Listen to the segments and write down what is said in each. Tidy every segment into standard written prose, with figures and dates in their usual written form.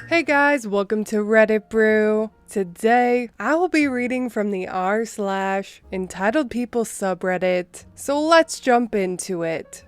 Hey guys, welcome to Reddit Brew. Today, I will be reading from the r/entitledpeople subreddit, so let's jump into it.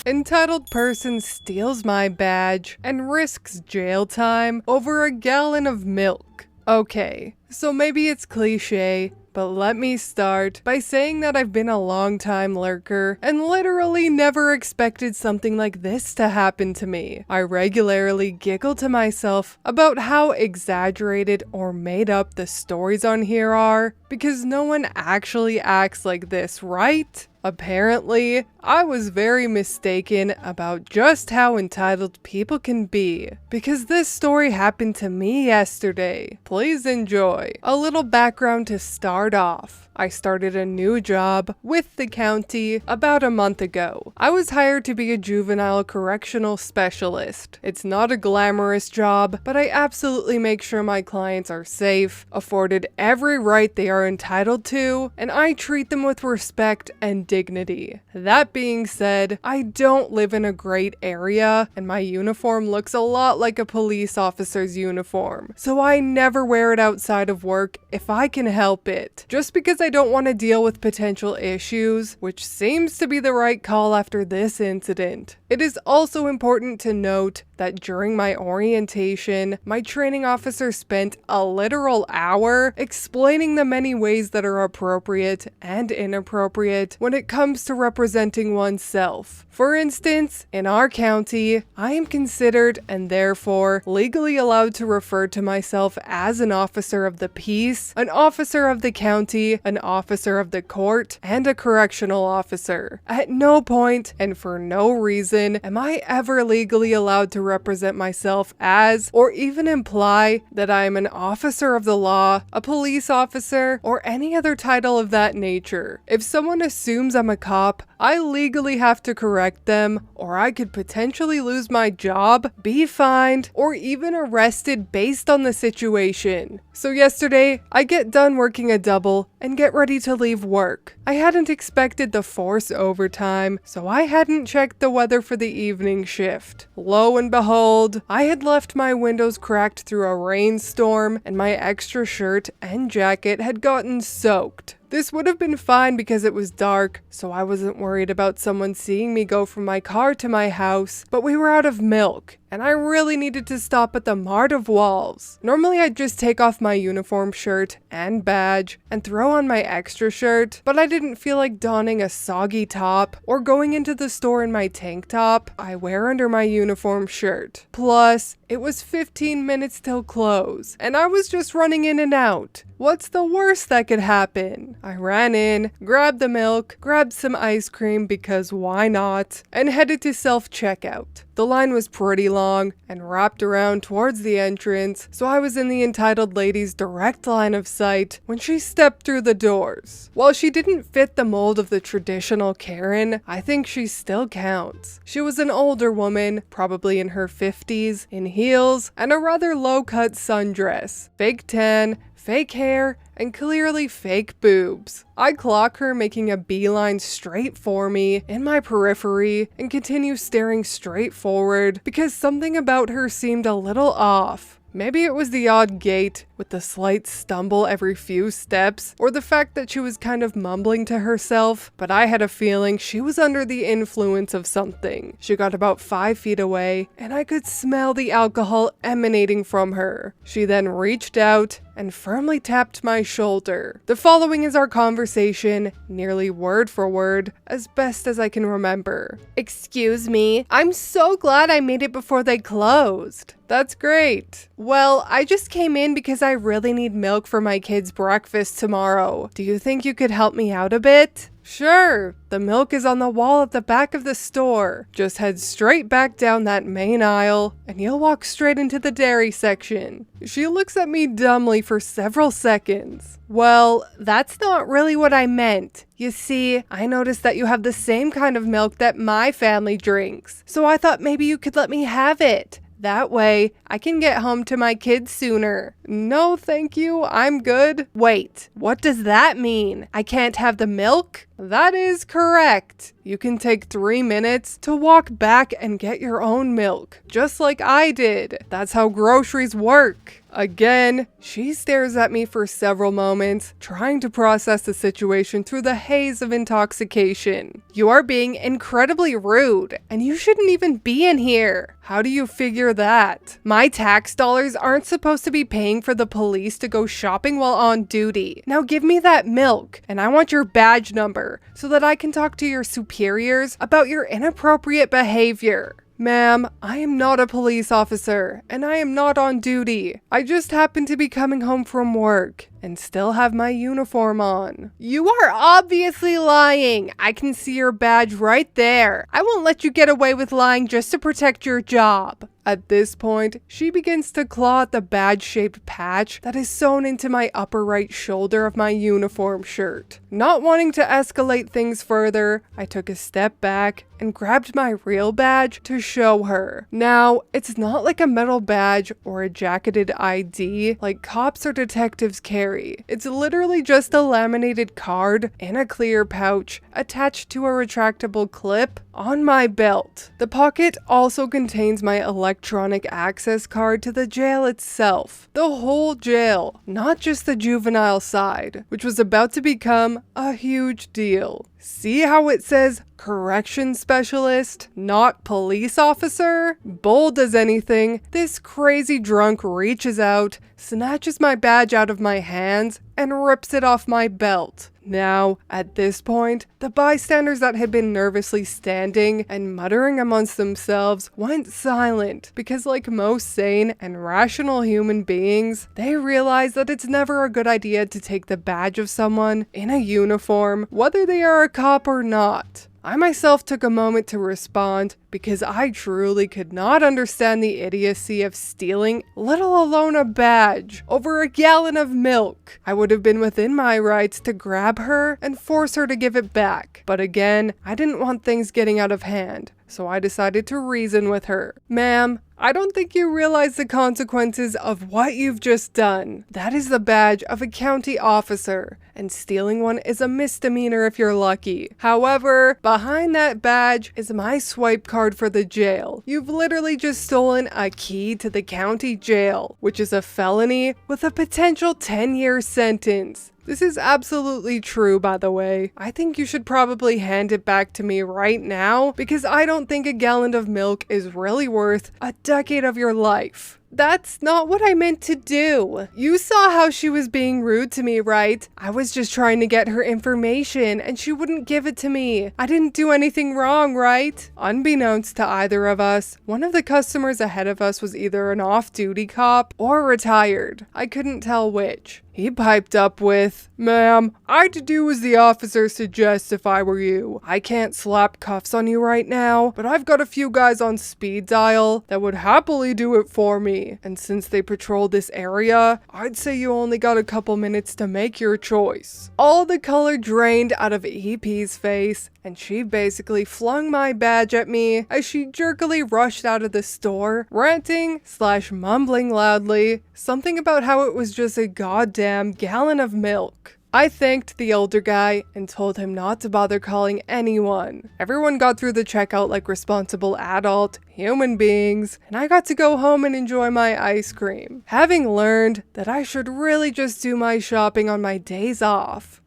Entitled person steals my badge and risks jail time over a gallon of milk. Okay, so maybe it's cliche, but let me start by saying that I've been a long-time lurker and literally never expected something like this to happen to me. I regularly giggle to myself about how exaggerated or made up the stories on here are, because no one actually acts like this, right? Apparently, I was very mistaken about just how entitled people can be, because this story happened to me yesterday. Please enjoy. A little background to start off. I started a new job with the county about a month ago. I was hired to be a juvenile correctional specialist. It's not a glamorous job, but I absolutely make sure my clients are safe, afforded every right they are entitled to, and I treat them with respect and dignity. That being said, I don't live in a great area, and my uniform looks a lot like a police officer's uniform, so I never wear it outside of work if I can help it. Just because I don't want to deal with potential issues, which seems to be the right call after this incident. It is also important to note that during my orientation, my training officer spent a literal hour explaining the many ways that are appropriate and inappropriate when it comes to representing oneself. For instance, in our county, I am considered and therefore legally allowed to refer to myself as an officer of the peace, an officer of the county, an officer of the court, and a correctional officer. At no point, and for no reason, am I ever legally allowed to represent myself as, or even imply that I am an officer of the law, a police officer, or any other title of that nature. If someone assumes I'm a cop, I legally have to correct them, or I could potentially lose my job, be fined, or even arrested based on the situation. So yesterday, I get done working a double and get ready to leave work. I hadn't expected the forced overtime, so I hadn't checked the weather for the evening shift. Lo and behold, I had left my windows cracked through a rainstorm, and my extra shirt and jacket had gotten soaked. This would have been fine because it was dark, so I wasn't worried about someone seeing me go from my car to my house, but we were out of milk, and I really needed to stop at the Mart of Walls. Normally I'd just take off my uniform shirt and badge and throw on my extra shirt, but I didn't feel like donning a soggy top or going into the store in my tank top I wear under my uniform shirt. Plus, it was 15 minutes till close, and I was just running in and out. What's the worst that could happen? I ran in, grabbed the milk, grabbed some ice cream because why not, and headed to self-checkout. The line was pretty long and wrapped around towards the entrance, so I was in the entitled lady's direct line of sight when she stepped through the doors. While she didn't fit the mold of the traditional Karen, I think she still counts. She was an older woman, probably in her 50s, in heels, and a rather low-cut sundress, fake tan, fake hair, and clearly fake boobs. I clock her making a beeline straight for me in my periphery and continue staring straight forward because something about her seemed a little off. Maybe it was the odd gait with the slight stumble every few steps, or the fact that she was kind of mumbling to herself, but I had a feeling she was under the influence of something. She got about 5 feet away, and I could smell the alcohol emanating from her. She then reached out and firmly tapped my shoulder. The following is our conversation, nearly word for word, as best as I can remember. "Excuse me, I'm so glad I made it before they closed." "That's great. Well, I just came in because I really need milk for my kids' breakfast tomorrow. Do you think you could help me out a bit?" "Sure, the milk is on the wall at the back of the store. Just head straight back down that main aisle, and you'll walk straight into the dairy section." She looks at me dumbly for several seconds. "Well, that's not really what I meant. You see, I noticed that you have the same kind of milk that my family drinks, so I thought maybe you could let me have it. That way, I can get home to my kids sooner." "No, thank you, I'm good." "Wait, what does that mean? I can't have the milk?" That is correct. You can take 3 minutes to walk back and get your own milk, just like I did. That's how groceries work. Again, she stares at me for several moments, trying to process the situation through the haze of intoxication. You are being incredibly rude, and you shouldn't even be in here. How do you figure that? My tax dollars aren't supposed to be paying for the police to go shopping while on duty. Now give me that milk, and I want your badge number so that I can talk to your superiors about your inappropriate behavior. Ma'am, I am not a police officer, and I am not on duty. I just happen to be coming home from work and still have my uniform on. You are obviously lying. I can see your badge right there. I won't let you get away with lying just to protect your job. At this point, she begins to claw at the badge-shaped patch that is sewn into my upper right shoulder of my uniform shirt. Not wanting to escalate things further, I took a step back and grabbed my real badge to show her. Now, it's not like a metal badge or a jacketed ID like cops or detectives carry. It's literally just a laminated card in a clear pouch attached to a retractable clip on my belt. The pocket also contains my electronic access card to the jail itself. The whole jail, not just the juvenile side, which was about to become a huge deal. See how it says corrections specialist, not police officer? Bold as anything, this crazy drunk reaches out, snatches my badge out of my hands, and rips it off my belt. Now, at this point, the bystanders that had been nervously standing and muttering amongst themselves went silent because, like most sane and rational human beings, they realize that it's never a good idea to take the badge of someone in a uniform, whether they are a cop or not. I myself took a moment to respond because I truly could not understand the idiocy of stealing, let alone a badge, over a gallon of milk. I would have been within my rights to grab her and force her to give it back. But again, I didn't want things getting out of hand, so I decided to reason with her. Ma'am, I don't think you realize the consequences of what you've just done. That is the badge of a county officer, and stealing one is a misdemeanor if you're lucky. However, behind that badge is my swipe card for the jail. You've literally just stolen a key to the county jail, which is a felony with a potential 10-year sentence. This is absolutely true, by the way. I think you should probably hand it back to me right now because I don't think a gallon of milk is really worth a decade of your life. That's not what I meant to do. You saw how she was being rude to me, right? I was just trying to get her information and she wouldn't give it to me. I didn't do anything wrong, right? Unbeknownst to either of us, one of the customers ahead of us was either an off-duty cop or retired. I couldn't tell which. He piped up with, "Ma'am, I'd do as the officer suggests if I were you. I can't slap cuffs on you right now, but I've got a few guys on speed dial that would happily do it for me. And since they patrol this area, I'd say you only got a couple minutes to make your choice." All the color drained out of EP's face, and she basically flung my badge at me as she jerkily rushed out of the store, ranting/mumbling loudly something about how it was just a goddamn gallon of milk. I thanked the older guy and told him not to bother calling anyone. Everyone got through the checkout like responsible adult human beings, and I got to go home and enjoy my ice cream, having learned that I should really just do my shopping on my days off.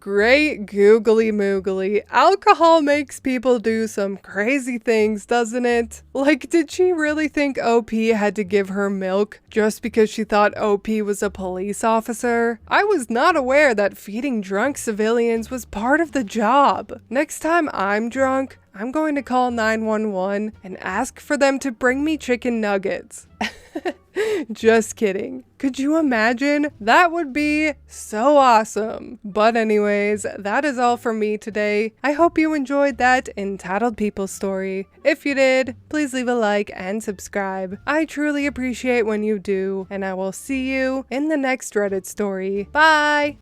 Great googly moogly. Alcohol makes people do some crazy things, doesn't it? Like, did she really think OP had to give her milk just because she thought OP was a police officer? I was not aware that feeding drunk civilians was part of the job. Next time I'm drunk, I'm going to call 911 and ask for them to bring me chicken nuggets. Just kidding. Could you imagine? That would be so awesome. But anyways, that is all from me today. I hope you enjoyed that Entitled People story. If you did, please leave a like and subscribe. I truly appreciate when you do, and I will see you in the next Reddit story. Bye!